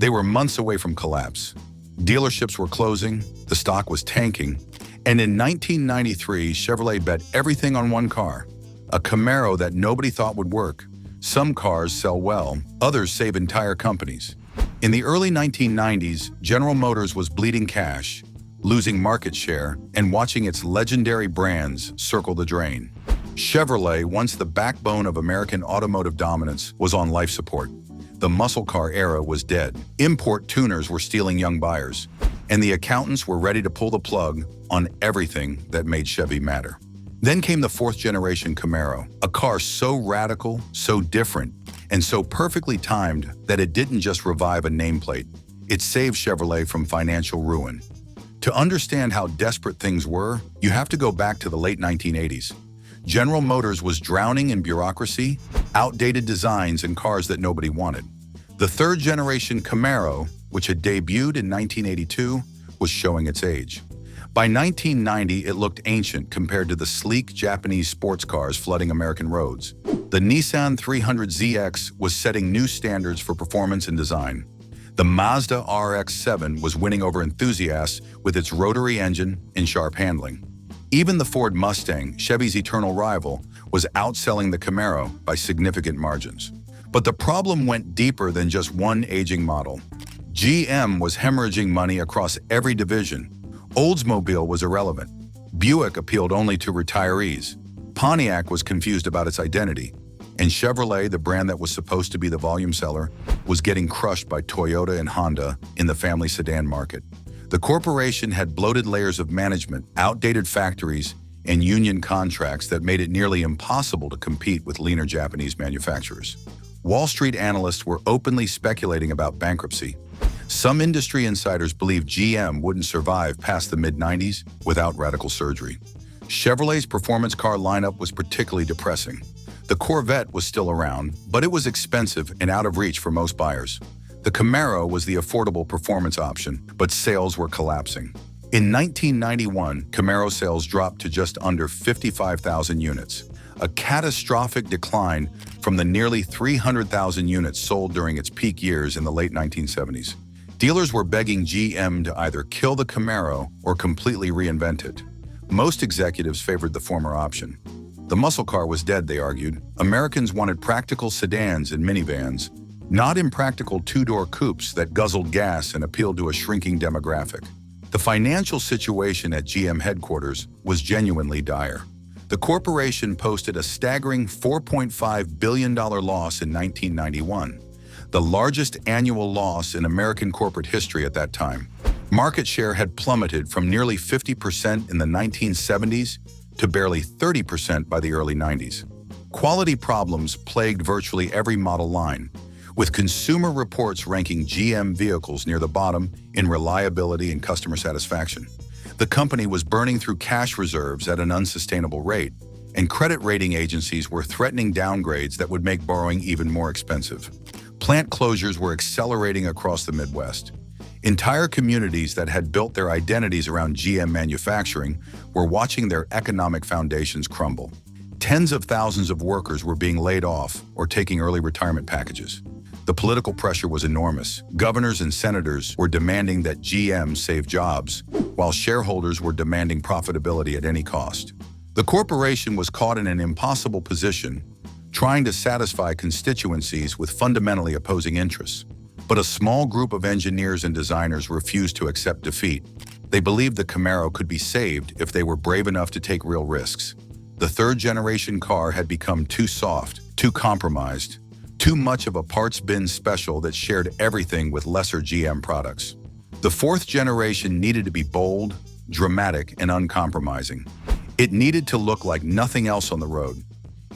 They were months away from collapse. Dealerships were closing, the stock was tanking, and in 1993, Chevrolet bet everything on one car, a Camaro that nobody thought would work. Some cars sell well, others save entire companies. In the early 1990s, General Motors was bleeding cash, losing market share, and watching its legendary brands circle the drain. Chevrolet, once the backbone of American automotive dominance, was on life support. The muscle car era was dead. Import tuners were stealing young buyers, and the accountants were ready to pull the plug on everything that made Chevy matter. Then came the fourth-generation Camaro, a car so radical, so different, and so perfectly timed that it didn't just revive a nameplate. It saved Chevrolet from financial ruin. To understand how desperate things were, you have to go back to the late 1980s. General Motors was drowning in bureaucracy, outdated designs, and cars that nobody wanted. The third-generation Camaro, which had debuted in 1982, was showing its age. By 1990, it looked ancient compared to the sleek Japanese sports cars flooding American roads. The Nissan 300ZX was setting new standards for performance and design. The Mazda RX-7 was winning over enthusiasts with its rotary engine and sharp handling. Even the Ford Mustang, Chevy's eternal rival, was outselling the Camaro by significant margins. But the problem went deeper than just one aging model. GM was hemorrhaging money across every division. Oldsmobile was irrelevant. Buick appealed only to retirees. Pontiac was confused about its identity. And Chevrolet, the brand that was supposed to be the volume seller, was getting crushed by Toyota and Honda in the family sedan market. The corporation had bloated layers of management, outdated factories, and union contracts that made it nearly impossible to compete with leaner Japanese manufacturers. Wall Street analysts were openly speculating about bankruptcy. Some industry insiders believed GM wouldn't survive past the mid-90s without radical surgery. Chevrolet's performance car lineup was particularly depressing. The Corvette was still around, but it was expensive and out of reach for most buyers. The Camaro was the affordable performance option, but sales were collapsing. In 1991, Camaro sales dropped to just under 55,000 units, a catastrophic decline from the nearly 300,000 units sold during its peak years in the late 1970s. Dealers were begging GM to either kill the Camaro or completely reinvent it. Most executives favored the former option. The muscle car was dead, they argued. Americans wanted practical sedans and minivans, not impractical two-door coupes that guzzled gas and appealed to a shrinking demographic. The financial situation at GM headquarters was genuinely dire. The corporation posted a staggering $4.5 billion loss in 1991, the largest annual loss in American corporate history at that time. Market share had plummeted from nearly 50% in the 1970s to barely 30% by the early 90s. Quality problems plagued virtually every model line, with Consumer Reports ranking GM vehicles near the bottom in reliability and customer satisfaction. The company was burning through cash reserves at an unsustainable rate, and credit rating agencies were threatening downgrades that would make borrowing even more expensive. Plant closures were accelerating across the Midwest. Entire communities that had built their identities around GM manufacturing were watching their economic foundations crumble. Tens of thousands of workers were being laid off or taking early retirement packages. The political pressure was enormous. Governors and senators were demanding that GM save jobs, while shareholders were demanding profitability at any cost. The corporation was caught in an impossible position, trying to satisfy constituencies with fundamentally opposing interests. But a small group of engineers and designers refused to accept defeat. They believed the Camaro could be saved if they were brave enough to take real risks. The third-generation car had become too soft, too compromised, too much of a parts bin special that shared everything with lesser GM products. The fourth generation needed to be bold, dramatic, and uncompromising. It needed to look like nothing else on the road.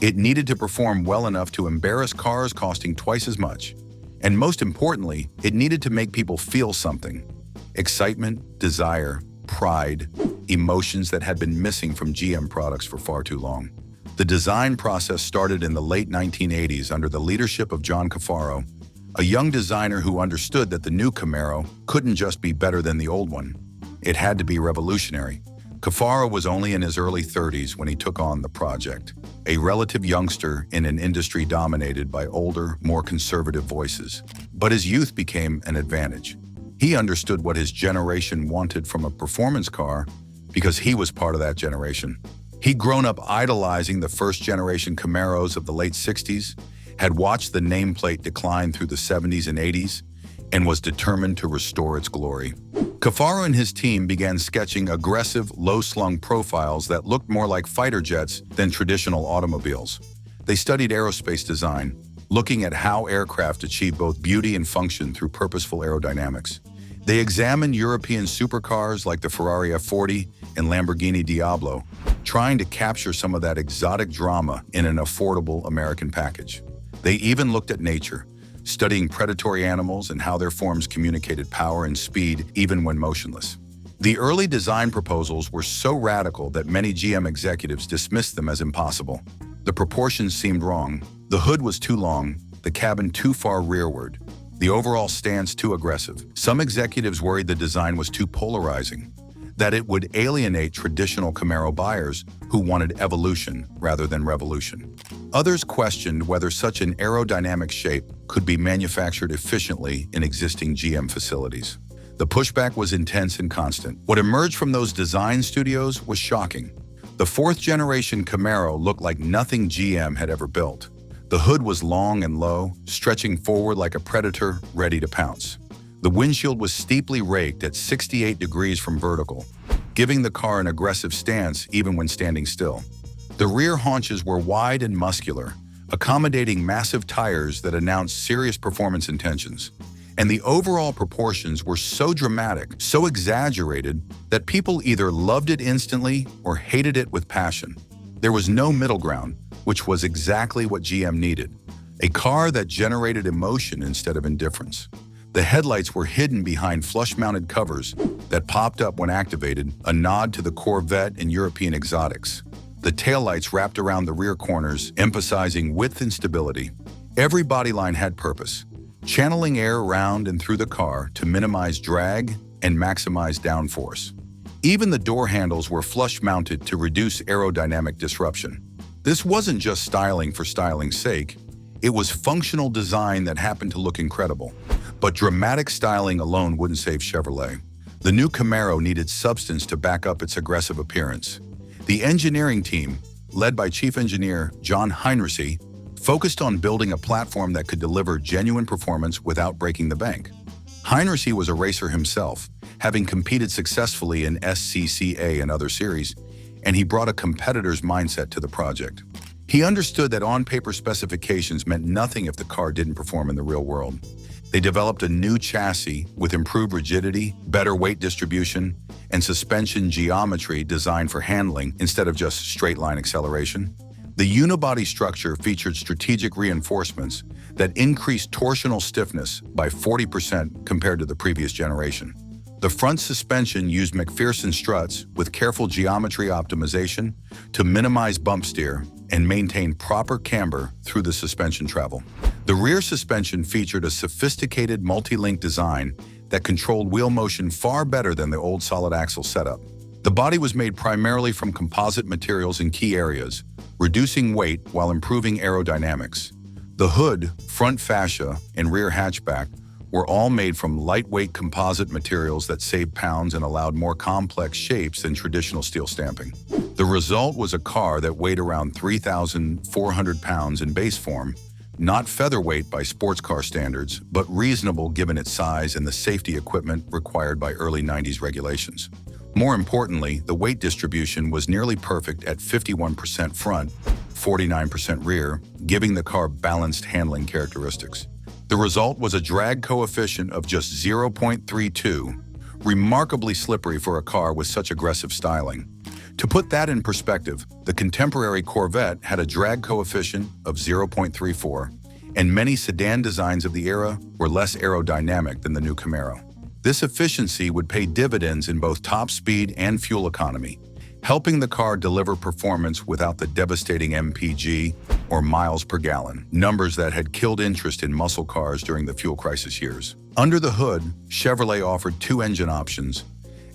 It needed to perform well enough to embarrass cars costing twice as much. And most importantly, it needed to make people feel something. Excitement, desire, pride, emotions that had been missing from GM products for far too long. The design process started in the late 1980s under the leadership of John Cafaro, a young designer who understood that the new Camaro couldn't just be better than the old one. It had to be revolutionary. Cafaro was only in his early 30s when he took on the project, a relative youngster in an industry dominated by older, more conservative voices. But his youth became an advantage. He understood what his generation wanted from a performance car because he was part of that generation. He'd grown up idolizing the first-generation Camaros of the late 60s, had watched the nameplate decline through the 70s and 80s, and was determined to restore its glory. Cafaro and his team began sketching aggressive, low-slung profiles that looked more like fighter jets than traditional automobiles. They studied aerospace design, looking at how aircraft achieve both beauty and function through purposeful aerodynamics. They examined European supercars like the Ferrari F40 and Lamborghini Diablo, trying to capture some of that exotic drama in an affordable American package. They even looked at nature, studying predatory animals and how their forms communicated power and speed even when motionless. The early design proposals were so radical that many GM executives dismissed them as impossible. The proportions seemed wrong. The hood was too long, the cabin too far rearward, the overall stance too aggressive. Some executives worried the design was too polarizing, that it would alienate traditional Camaro buyers who wanted evolution rather than revolution. Others questioned whether such an aerodynamic shape could be manufactured efficiently in existing GM facilities. The pushback was intense and constant. What emerged from those design studios was shocking. The fourth-generation Camaro looked like nothing GM had ever built. The hood was long and low, stretching forward like a predator ready to pounce. The windshield was steeply raked at 68 degrees from vertical, giving the car an aggressive stance even when standing still. The rear haunches were wide and muscular, accommodating massive tires that announced serious performance intentions. And the overall proportions were so dramatic, so exaggerated, that people either loved it instantly or hated it with passion. There was no middle ground, which was exactly what GM needed. A car that generated emotion instead of indifference. The headlights were hidden behind flush-mounted covers that popped up when activated, a nod to the Corvette and European exotics. The taillights wrapped around the rear corners, emphasizing width and stability. Every bodyline had purpose, channeling air around and through the car to minimize drag and maximize downforce. Even the door handles were flush-mounted to reduce aerodynamic disruption. This wasn't just styling for styling's sake. It was functional design that happened to look incredible. But dramatic styling alone wouldn't save Chevrolet. The new Camaro needed substance to back up its aggressive appearance. The engineering team, led by Chief Engineer John Heinrichsey, focused on building a platform that could deliver genuine performance without breaking the bank. Heinrichsey was a racer himself, having competed successfully in SCCA and other series, and he brought a competitor's mindset to the project. He understood that on-paper specifications meant nothing if the car didn't perform in the real world. They developed a new chassis with improved rigidity, better weight distribution, and suspension geometry designed for handling instead of just straight-line acceleration. The unibody structure featured strategic reinforcements that increased torsional stiffness by 40% compared to the previous generation. The front suspension used McPherson struts with careful geometry optimization to minimize bump steer and maintain proper camber through the suspension travel. The rear suspension featured a sophisticated multi-link design that controlled wheel motion far better than the old solid axle setup. The body was made primarily from composite materials in key areas, reducing weight while improving aerodynamics. The hood, front fascia, and rear hatchback were all made from lightweight composite materials that saved pounds and allowed more complex shapes than traditional steel stamping. The result was a car that weighed around 3,400 pounds in base form, not featherweight by sports car standards, but reasonable given its size and the safety equipment required by early 90s regulations. More importantly, the weight distribution was nearly perfect at 51% front, 49% rear, giving the car balanced handling characteristics. The result was a drag coefficient of just 0.32, remarkably slippery for a car with such aggressive styling. To put that in perspective, the contemporary Corvette had a drag coefficient of 0.34, and many sedan designs of the era were less aerodynamic than the new Camaro. This efficiency would pay dividends in both top speed and fuel economy, helping the car deliver performance without the devastating MPG or miles per gallon, numbers that had killed interest in muscle cars during the fuel crisis years. Under the hood, Chevrolet offered two engine options,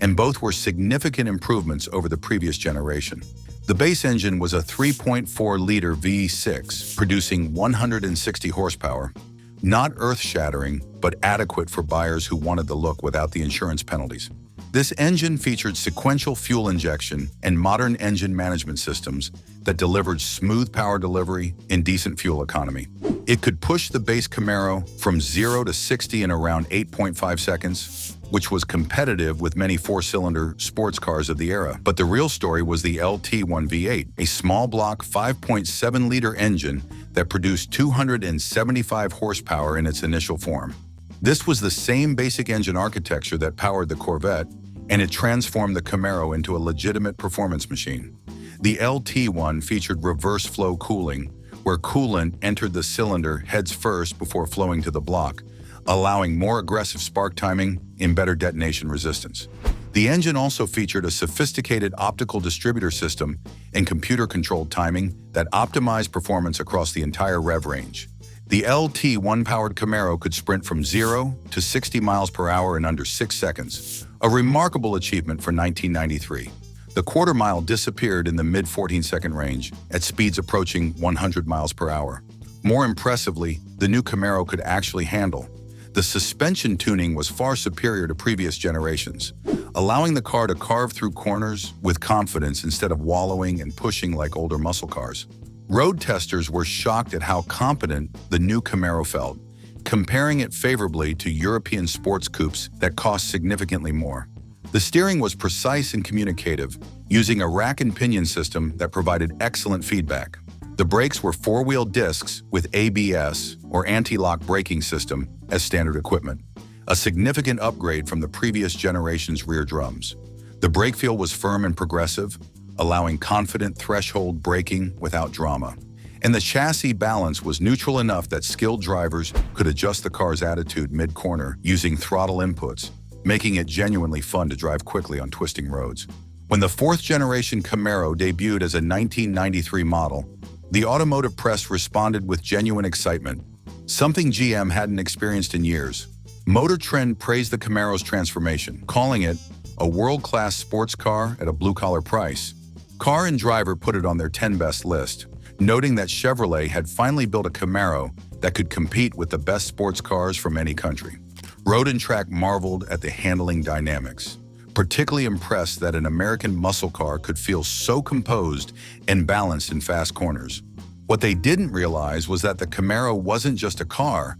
and both were significant improvements over the previous generation. The base engine was a 3.4-liter V6, producing 160 horsepower, not earth-shattering, but adequate for buyers who wanted the look without the insurance penalties. This engine featured sequential fuel injection and modern engine management systems that delivered smooth power delivery and decent fuel economy. It could push the base Camaro from 0 to 60 in around 8.5 seconds, which was competitive with many four-cylinder sports cars of the era. But the real story was the LT1 V8, a small-block 5.7-liter engine that produced 275 horsepower in its initial form. This was the same basic engine architecture that powered the Corvette, and it transformed the Camaro into a legitimate performance machine. The LT1 featured reverse flow cooling, where coolant entered the cylinder heads first before flowing to the block, allowing more aggressive spark timing and better detonation resistance. The engine also featured a sophisticated optical distributor system and computer-controlled timing that optimized performance across the entire rev range. The LT1-powered Camaro could sprint from 0 to 60 miles per hour in under 6 seconds, a remarkable achievement for 1993. The quarter mile disappeared in the mid-14-second range at speeds approaching 100 miles per hour. More impressively, the new Camaro could actually handle. The suspension tuning was far superior to previous generations, allowing the car to carve through corners with confidence instead of wallowing and pushing like older muscle cars. Road testers were shocked at how competent the new Camaro felt, comparing it favorably to European sports coupes that cost significantly more. The steering was precise and communicative, using a rack and pinion system that provided excellent feedback. The brakes were four-wheel discs with ABS, or anti-lock braking system, as standard equipment, a significant upgrade from the previous generation's rear drums. The brake feel was firm and progressive, allowing confident threshold braking without drama. And the chassis balance was neutral enough that skilled drivers could adjust the car's attitude mid-corner using throttle inputs, making it genuinely fun to drive quickly on twisting roads. When the fourth-generation Camaro debuted as a 1993 model, the automotive press responded with genuine excitement, something GM hadn't experienced in years. Motor Trend praised the Camaro's transformation, calling it a world-class sports car at a blue-collar price. Car and Driver put it on their 10 best list, noting that Chevrolet had finally built a Camaro that could compete with the best sports cars from any country. Road and Track marveled at the handling dynamics, particularly impressed that an American muscle car could feel so composed and balanced in fast corners. What they didn't realize was that the Camaro wasn't just a car,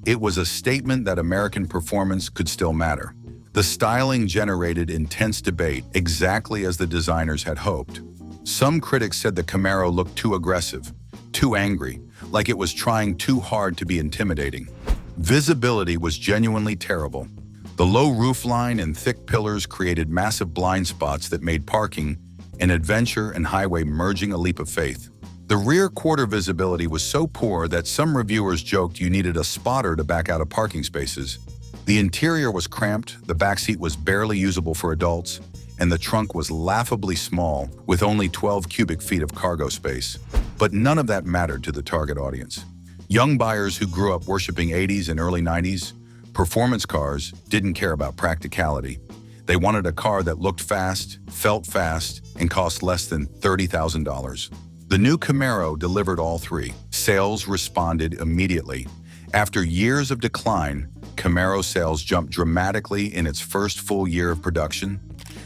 it was a statement that American performance could still matter. The styling generated intense debate, exactly as the designers had hoped. Some critics said the Camaro looked too aggressive, too angry, like it was trying too hard to be intimidating. Visibility was genuinely terrible. The low roofline and thick pillars created massive blind spots that made parking and adventure and highway merging a leap of faith. The rear quarter visibility was so poor that some reviewers joked you needed a spotter to back out of parking spaces. The interior was cramped, the backseat was barely usable for adults, and the trunk was laughably small, with only 12 cubic feet of cargo space. But none of that mattered to the target audience. Young buyers who grew up worshiping 80s and early 90s performance cars didn't care about practicality. They wanted a car that looked fast, felt fast, and cost less than $30,000. The new Camaro delivered all three. Sales responded immediately. After years of decline, Camaro sales jumped dramatically in its first full year of production.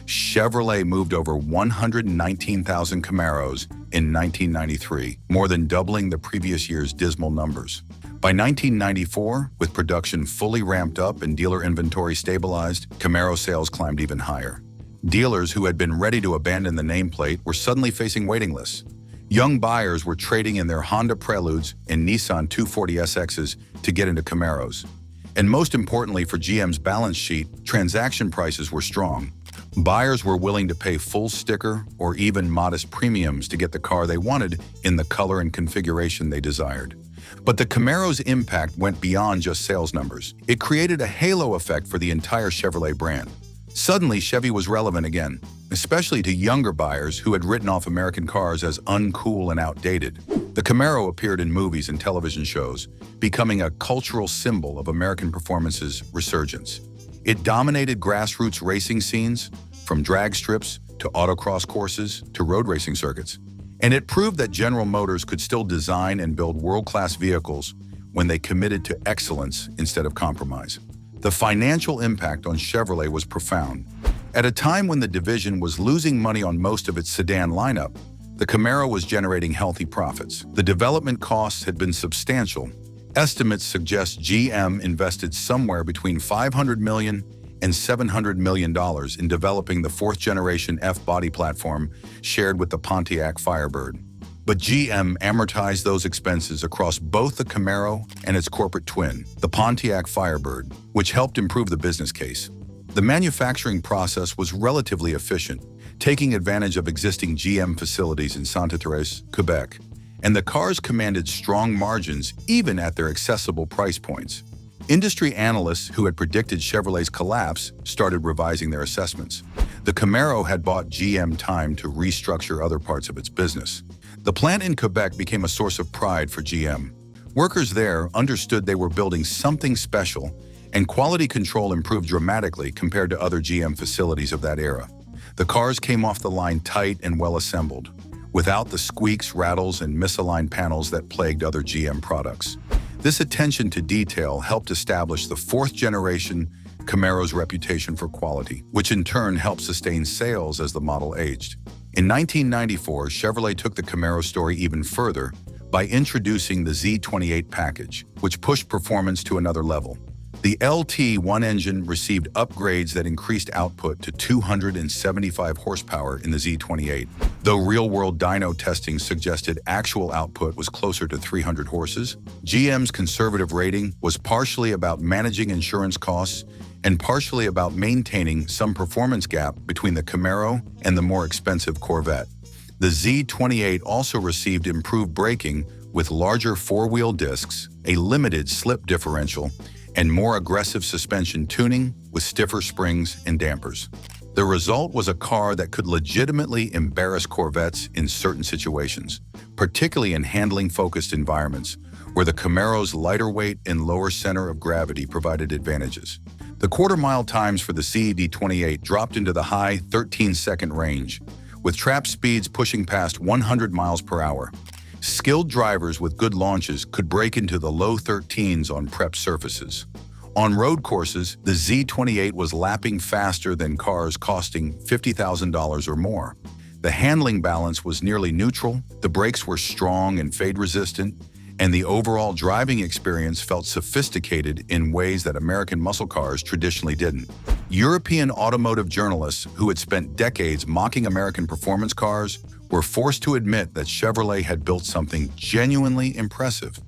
Chevrolet moved over 119,000 Camaros in 1993, more than doubling the previous year's dismal numbers. By 1994, with production fully ramped up and dealer inventory stabilized, Camaro sales climbed even higher. Dealers who had been ready to abandon the nameplate were suddenly facing waiting lists. Young buyers were trading in their Honda Preludes and Nissan 240SXs to get into Camaros. And most importantly for GM's balance sheet, transaction prices were strong. Buyers were willing to pay full sticker or even modest premiums to get the car they wanted in the color and configuration they desired. But the Camaro's impact went beyond just sales numbers. It created a halo effect for the entire Chevrolet brand. Suddenly, Chevy was relevant again, especially to younger buyers who had written off American cars as uncool and outdated. The Camaro appeared in movies and television shows, becoming a cultural symbol of American performance's resurgence. It dominated grassroots racing scenes, from drag strips to autocross courses to road racing circuits. And it proved that General Motors could still design and build world-class vehicles when they committed to excellence instead of compromise. The financial impact on Chevrolet was profound. At a time when the division was losing money on most of its sedan lineup, the Camaro was generating healthy profits. The development costs had been substantial. Estimates suggest GM invested somewhere between $500 million and $700 million in developing the fourth-generation F-body platform shared with the Pontiac Firebird. But GM amortized those expenses across both the Camaro and its corporate twin, the Pontiac Firebird, which helped improve the business case. The manufacturing process was relatively efficient, taking advantage of existing GM facilities in Sainte-Thérèse, Quebec, and the cars commanded strong margins even at their accessible price points. Industry analysts who had predicted Chevrolet's collapse started revising their assessments. The Camaro had bought GM time to restructure other parts of its business. The plant in Quebec became a source of pride for GM. Workers there understood they were building something special, and quality control improved dramatically compared to other GM facilities of that era. The cars came off the line tight and well assembled, without the squeaks, rattles, and misaligned panels that plagued other GM products. This attention to detail helped establish the fourth-generation Camaro's reputation for quality, which in turn helped sustain sales as the model aged. In 1994, Chevrolet took the Camaro story even further by introducing the Z28 package, which pushed performance to another level. The LT1 engine received upgrades that increased output to 275 horsepower in the Z28, though real-world dyno testing suggested actual output was closer to 300 horses. GM's conservative rating was partially about managing insurance costs and partially about maintaining some performance gap between the Camaro and the more expensive Corvette. The Z28 also received improved braking with larger four-wheel discs, a limited slip differential, and more aggressive suspension tuning with stiffer springs and dampers. The result was a car that could legitimately embarrass Corvettes in certain situations, particularly in handling-focused environments, where the Camaro's lighter weight and lower center of gravity provided advantages. The quarter-mile times for the Z28 dropped into the high 13-second range, with trap speeds pushing past 100 miles per hour. Skilled drivers with good launches could break into the low 13s on prepped surfaces. On road courses, the Z28 was lapping faster than cars costing $50,000 or more. The handling balance was nearly neutral, the brakes were strong and fade-resistant, and the overall driving experience felt sophisticated in ways that American muscle cars traditionally didn't. European automotive journalists who had spent decades mocking American performance cars were forced to admit that Chevrolet had built something genuinely impressive.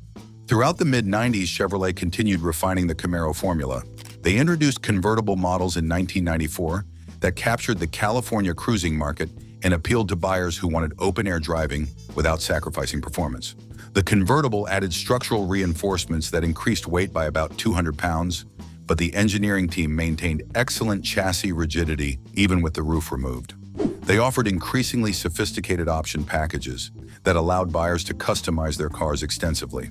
Throughout the mid-90s, Chevrolet continued refining the Camaro formula. They introduced convertible models in 1994 that captured the California cruising market and appealed to buyers who wanted open-air driving without sacrificing performance. The convertible added structural reinforcements that increased weight by about 200 pounds, but the engineering team maintained excellent chassis rigidity even with the roof removed. They offered increasingly sophisticated option packages that allowed buyers to customize their cars extensively.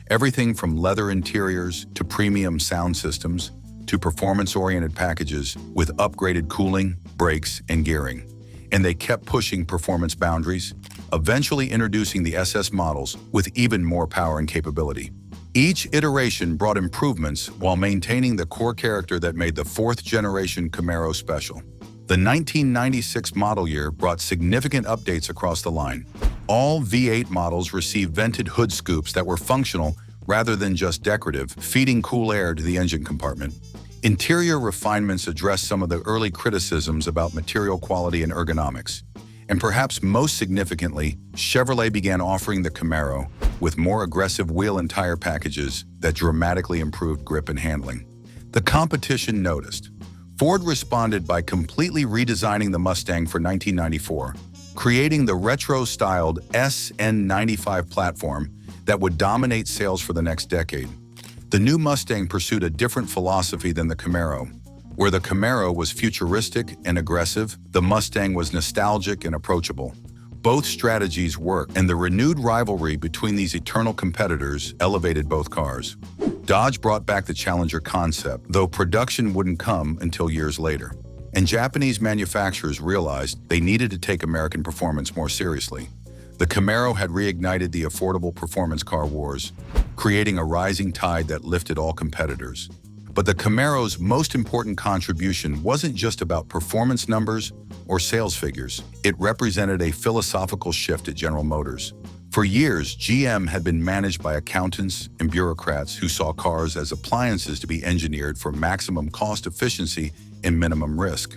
Everything from leather interiors to premium sound systems to performance-oriented packages with upgraded cooling, brakes, and gearing. And they kept pushing performance boundaries, eventually introducing the SS models with even more power and capability. Each iteration brought improvements while maintaining the core character that made the fourth-generation Camaro special. The 1996 model year brought significant updates across the line. All V8 models received vented hood scoops that were functional rather than just decorative, feeding cool air to the engine compartment. Interior refinements addressed some of the early criticisms about material quality and ergonomics. And perhaps most significantly, Chevrolet began offering the Camaro with more aggressive wheel and tire packages that dramatically improved grip and handling. The competition noticed. Ford responded by completely redesigning the Mustang for 1994, creating the retro-styled SN95 platform that would dominate sales for the next decade. The new Mustang pursued a different philosophy than the Camaro. Where the Camaro was futuristic and aggressive, the Mustang was nostalgic and approachable. Both strategies worked, and the renewed rivalry between these eternal competitors elevated both cars. Dodge brought back the Challenger concept, though production wouldn't come until years later. and Japanese manufacturers realized they needed to take American performance more seriously. The Camaro had reignited the affordable performance car wars, creating a rising tide that lifted all competitors. But the Camaro's most important contribution wasn't just about performance numbers or sales figures. It represented a philosophical shift at General Motors. For years, GM had been managed by accountants and bureaucrats who saw cars as appliances to be engineered for maximum cost efficiency and minimum risk.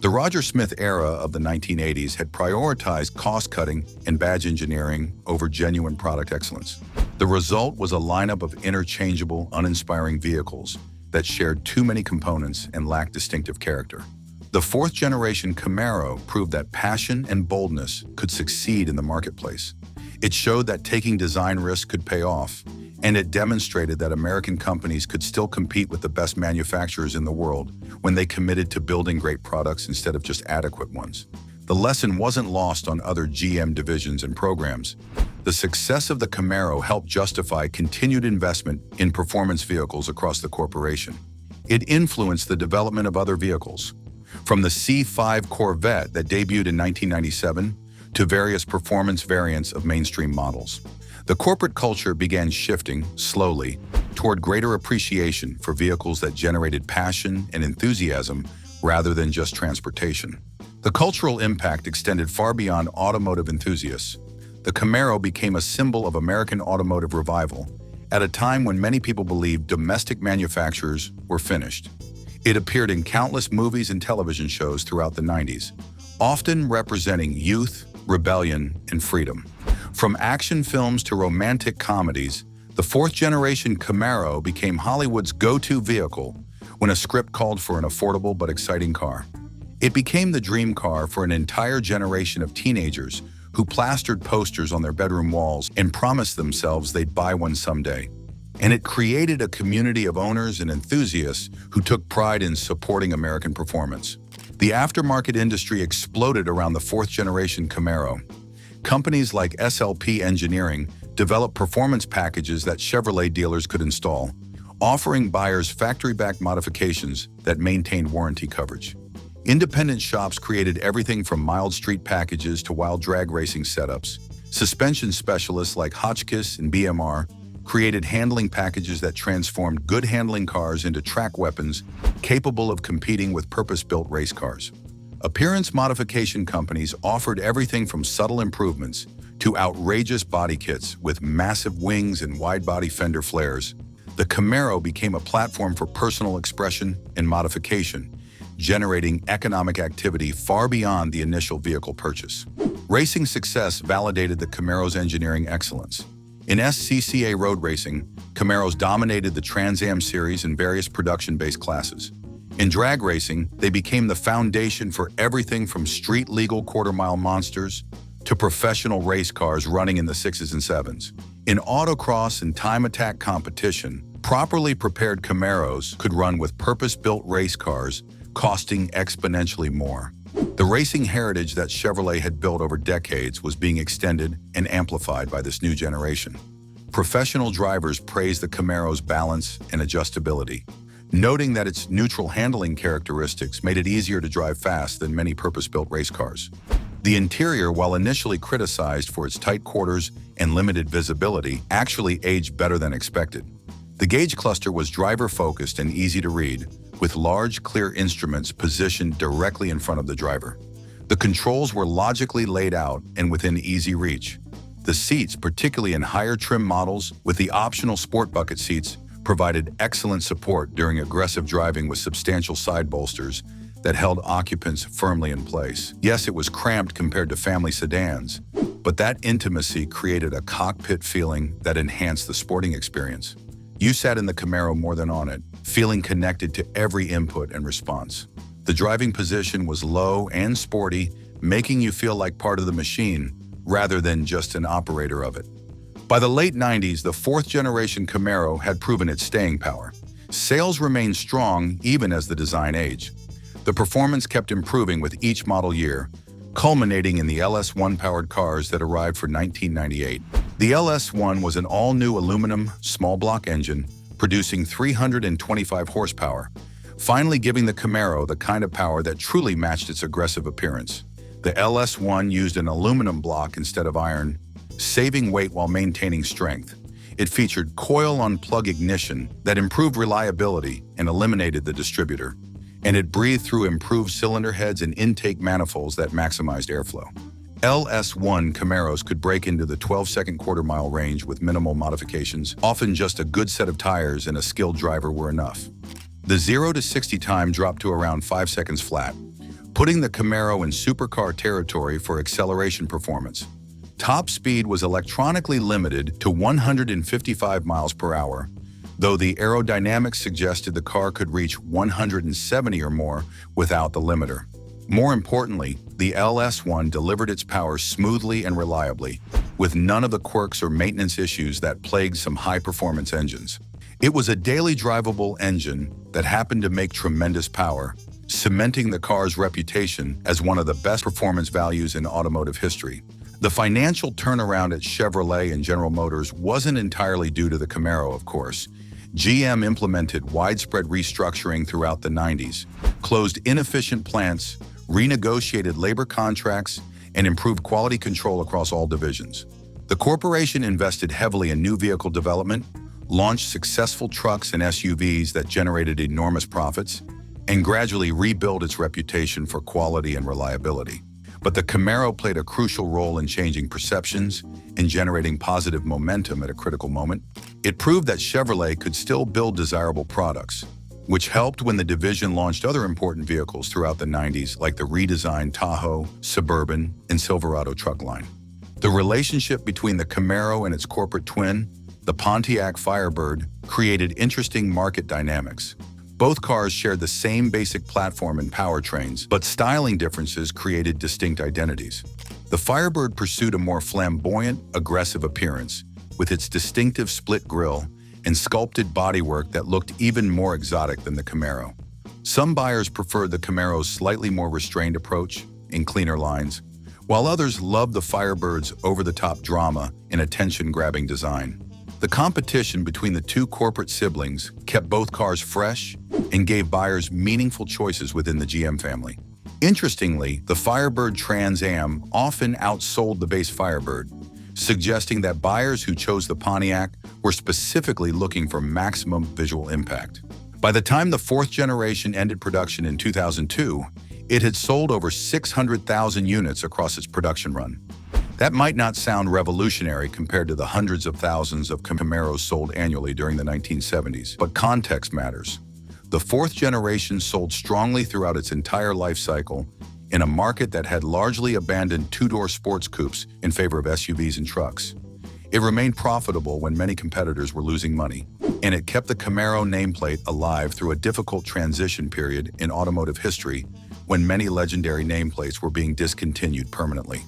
The Roger Smith era of the 1980s had prioritized cost-cutting and badge engineering over genuine product excellence. The result was a lineup of interchangeable, uninspiring vehicles that shared too many components and lacked distinctive character. The fourth-generation Camaro proved that passion and boldness could succeed in the marketplace. It showed that taking design risks could pay off, and it demonstrated that American companies could still compete with the best manufacturers in the world when they committed to building great products instead of just adequate ones. The lesson wasn't lost on other GM divisions and programs. The success of the Camaro helped justify continued investment in performance vehicles across the corporation. It influenced the development of other vehicles, from the C5 Corvette that debuted in 1997 to various performance variants of mainstream models. The corporate culture began shifting, slowly, toward greater appreciation for vehicles that generated passion and enthusiasm rather than just transportation. The cultural impact extended far beyond automotive enthusiasts. The Camaro became a symbol of American automotive revival at a time when many people believed domestic manufacturers were finished. It appeared in countless movies and television shows throughout the 90s, often representing youth, rebellion, and freedom. From action films to romantic comedies, the fourth-generation Camaro became Hollywood's go-to vehicle when a script called for an affordable but exciting car. It became the dream car for an entire generation of teenagers who plastered posters on their bedroom walls and promised themselves they'd buy one someday. And it created a community of owners and enthusiasts who took pride in supporting American performance. The aftermarket industry exploded around the fourth-generation Camaro. Companies like SLP Engineering developed performance packages that Chevrolet dealers could install, offering buyers factory-backed modifications that maintained warranty coverage. Independent shops created everything from mild street packages to wild drag racing setups. Suspension specialists like Hotchkiss and BMR created handling packages that transformed good handling cars into track weapons capable of competing with purpose-built race cars. Appearance modification companies offered everything from subtle improvements to outrageous body kits with massive wings and wide-body fender flares. The Camaro became a platform for personal expression and modification, generating economic activity far beyond the initial vehicle purchase. Racing success validated the Camaro's engineering excellence. In SCCA road racing, Camaros dominated the Trans Am series in various production-based classes. In drag racing, they became the foundation for everything from street-legal quarter-mile monsters to professional race cars running in the 6s and 7s. In autocross and time attack competition, properly prepared Camaros could run with purpose-built race cars, costing exponentially more. The racing heritage that Chevrolet had built over decades was being extended and amplified by this new generation. Professional drivers praised the Camaro's balance and adjustability, noting that its neutral handling characteristics made it easier to drive fast than many purpose-built race cars. The interior, while initially criticized for its tight quarters and limited visibility, actually aged better than expected. The gauge cluster was driver-focused and easy to read, with large, clear instruments positioned directly in front of the driver. The controls were logically laid out and within easy reach. The seats, particularly in higher trim models with the optional sport bucket seats, provided excellent support during aggressive driving with substantial side bolsters that held occupants firmly in place. Yes, it was cramped compared to family sedans, but that intimacy created a cockpit feeling that enhanced the sporting experience. You sat in the Camaro more than on it, feeling connected to every input and response. The driving position was low and sporty, making you feel like part of the machine rather than just an operator of it. By the late 90s, the fourth-generation Camaro had proven its staying power. Sales remained strong even as the design aged. The performance kept improving with each model year, culminating in the LS1-powered cars that arrived for 1998. The LS1 was an all-new aluminum, small-block engine, producing 325 horsepower, finally giving the Camaro the kind of power that truly matched its aggressive appearance. The LS1 used an aluminum block instead of iron, saving weight while maintaining strength. It featured coil-on-plug ignition that improved reliability and eliminated the distributor. And it breathed through improved cylinder heads and intake manifolds that maximized airflow. LS1 Camaros could break into the 12-second quarter-mile range with minimal modifications. Often just a good set of tires and a skilled driver were enough. The 0 to 60 time dropped to around 5 seconds flat, putting the Camaro in supercar territory for acceleration performance. Top speed was electronically limited to 155 miles per hour, though the aerodynamics suggested the car could reach 170 or more without the limiter. More importantly, the LS1 delivered its power smoothly and reliably, with none of the quirks or maintenance issues that plague some high-performance engines. It was a daily drivable engine that happened to make tremendous power, cementing the car's reputation as one of the best performance values in automotive history. The financial turnaround at Chevrolet and General Motors wasn't entirely due to the Camaro, of course. GM implemented widespread restructuring throughout the 90s, closed inefficient plants, renegotiated labor contracts, and improved quality control across all divisions. The corporation invested heavily in new vehicle development, launched successful trucks and SUVs that generated enormous profits, and gradually rebuilt its reputation for quality and reliability. But the Camaro played a crucial role in changing perceptions and generating positive momentum at a critical moment. It proved that Chevrolet could still build desirable products, which helped when the division launched other important vehicles throughout the 90s, like the redesigned Tahoe, Suburban, and Silverado truck line. The relationship between the Camaro and its corporate twin, the Pontiac Firebird, created interesting market dynamics. Both cars shared the same basic platform and powertrains, but styling differences created distinct identities. The Firebird pursued a more flamboyant, aggressive appearance, with its distinctive split grille and sculpted bodywork that looked even more exotic than the Camaro. Some buyers preferred the Camaro's slightly more restrained approach and cleaner lines, while others loved the Firebird's over-the-top drama and attention-grabbing design. The competition between the two corporate siblings kept both cars fresh and gave buyers meaningful choices within the GM family. Interestingly, the Firebird Trans Am often outsold the base Firebird, suggesting that buyers who chose the Pontiac were specifically looking for maximum visual impact. By the time the fourth generation ended production in 2002, it had sold over 600,000 units across its production run. That might not sound revolutionary compared to the hundreds of thousands of Camaros sold annually during the 1970s, but context matters. The fourth generation sold strongly throughout its entire life cycle in a market that had largely abandoned two-door sports coupes in favor of SUVs and trucks. It remained profitable when many competitors were losing money, and it kept the Camaro nameplate alive through a difficult transition period in automotive history when many legendary nameplates were being discontinued permanently.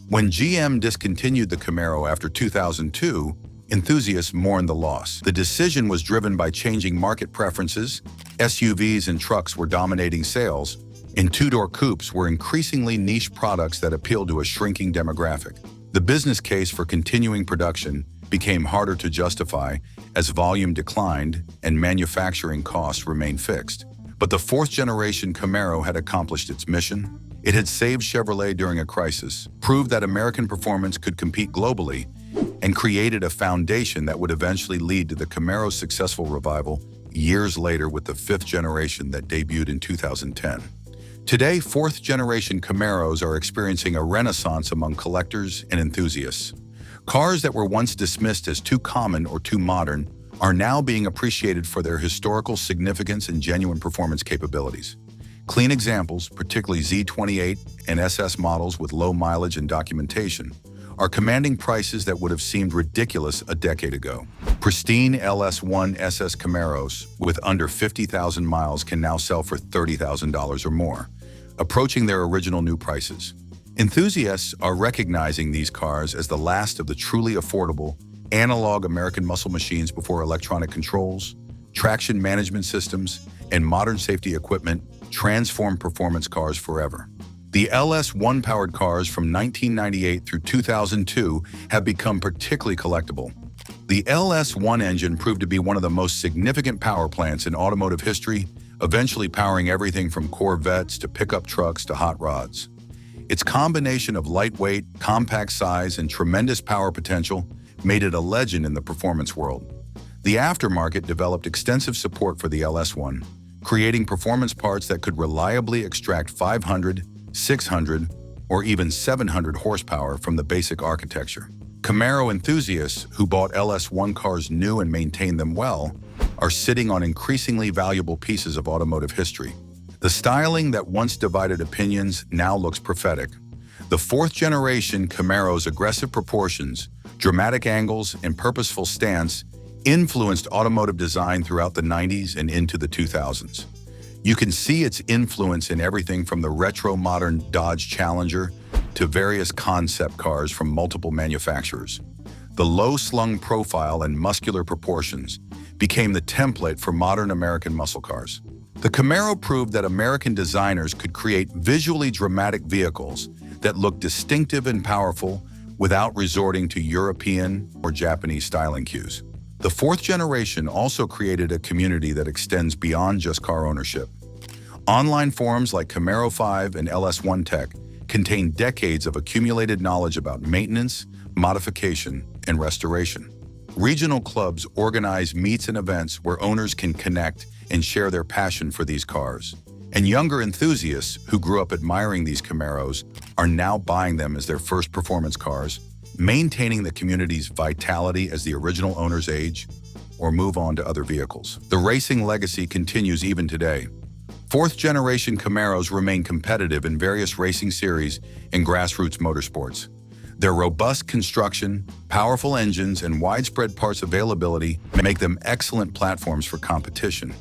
When GM discontinued the Camaro after 2002, enthusiasts mourned the loss. The decision was driven by changing market preferences. SUVs and trucks were dominating sales, and two-door coupes were increasingly niche products that appealed to a shrinking demographic. The business case for continuing production became harder to justify as volume declined and manufacturing costs remained fixed. But the fourth-generation Camaro had accomplished its mission. It had saved Chevrolet during a crisis, proved that American performance could compete globally, and created a foundation that would eventually lead to the Camaro's successful revival years later with the fifth generation that debuted in 2010. Today, fourth-generation Camaros are experiencing a renaissance among collectors and enthusiasts. Cars that were once dismissed as too common or too modern are now being appreciated for their historical significance and genuine performance capabilities. Clean examples, particularly Z28 and SS models with low mileage and documentation, are commanding prices that would have seemed ridiculous a decade ago. Pristine LS1 SS Camaros with under 50,000 miles can now sell for $30,000 or more, approaching their original new prices. Enthusiasts are recognizing these cars as the last of the truly affordable, analog American muscle machines before electronic controls, traction management systems, and modern safety equipment transformed performance cars forever. The LS1 powered cars from 1998 through 2002 have become particularly collectible. The LS1 engine proved to be one of the most significant power plants in automotive history, eventually powering everything from Corvettes to pickup trucks to hot rods. Its combination of lightweight, compact size, and tremendous power potential made it a legend in the performance world. The aftermarket developed extensive support for the LS1, creating performance parts that could reliably extract 500, 600, or even 700 horsepower from the basic architecture. Camaro enthusiasts who bought LS1 cars new and maintained them well are sitting on increasingly valuable pieces of automotive history. The styling that once divided opinions now looks prophetic. The fourth-generation Camaro's aggressive proportions, dramatic angles, and purposeful stance influenced automotive design throughout the 90s and into the 2000s. You can see its influence in everything from the retro-modern Dodge Challenger to various concept cars from multiple manufacturers. The low-slung profile and muscular proportions became the template for modern American muscle cars. The Camaro proved that American designers could create visually dramatic vehicles that looked distinctive and powerful without resorting to European or Japanese styling cues. The fourth generation also created a community that extends beyond just car ownership. Online forums like Camaro 5 and LS1 Tech contain decades of accumulated knowledge about maintenance, modification, and restoration. Regional clubs organize meets and events where owners can connect and share their passion for these cars. And younger enthusiasts who grew up admiring these Camaros are now buying them as their first performance cars, maintaining the community's vitality as the original owners age or move on to other vehicles. The racing legacy continues even today. Fourth-generation Camaros remain competitive in various racing series and grassroots motorsports. Their robust construction, powerful engines, and widespread parts availability make them excellent platforms for competition.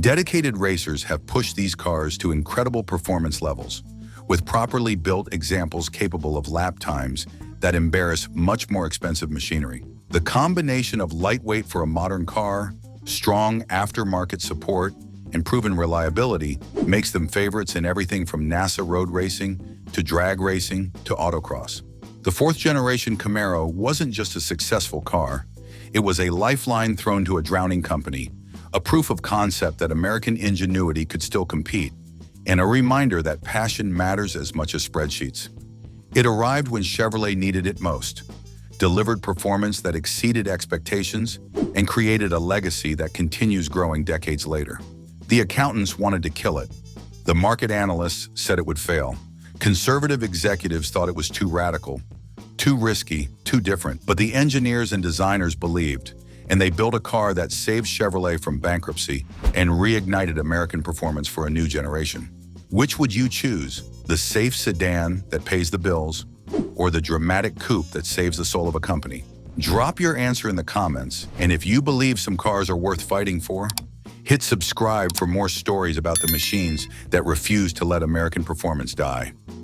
Dedicated racers have pushed these cars to incredible performance levels, with properly built examples capable of lap times that embarrass much more expensive machinery. The combination of lightweight for a modern car, strong aftermarket support, and proven reliability makes them favorites in everything from NASA road racing to drag racing to autocross. The fourth-generation Camaro wasn't just a successful car, it was a lifeline thrown to a drowning company, a proof of concept that American ingenuity could still compete, and a reminder that passion matters as much as spreadsheets. It arrived when Chevrolet needed it most, delivered performance that exceeded expectations, and created a legacy that continues growing decades later. The accountants wanted to kill it. The market analysts said it would fail. Conservative executives thought it was too radical, too risky, too different. But the engineers and designers believed, and they built a car that saved Chevrolet from bankruptcy and reignited American performance for a new generation. Which would you choose? The safe sedan that pays the bills, or the dramatic coupe that saves the soul of a company? Drop your answer in the comments, and if you believe some cars are worth fighting for, hit subscribe for more stories about the machines that refuse to let American performance die.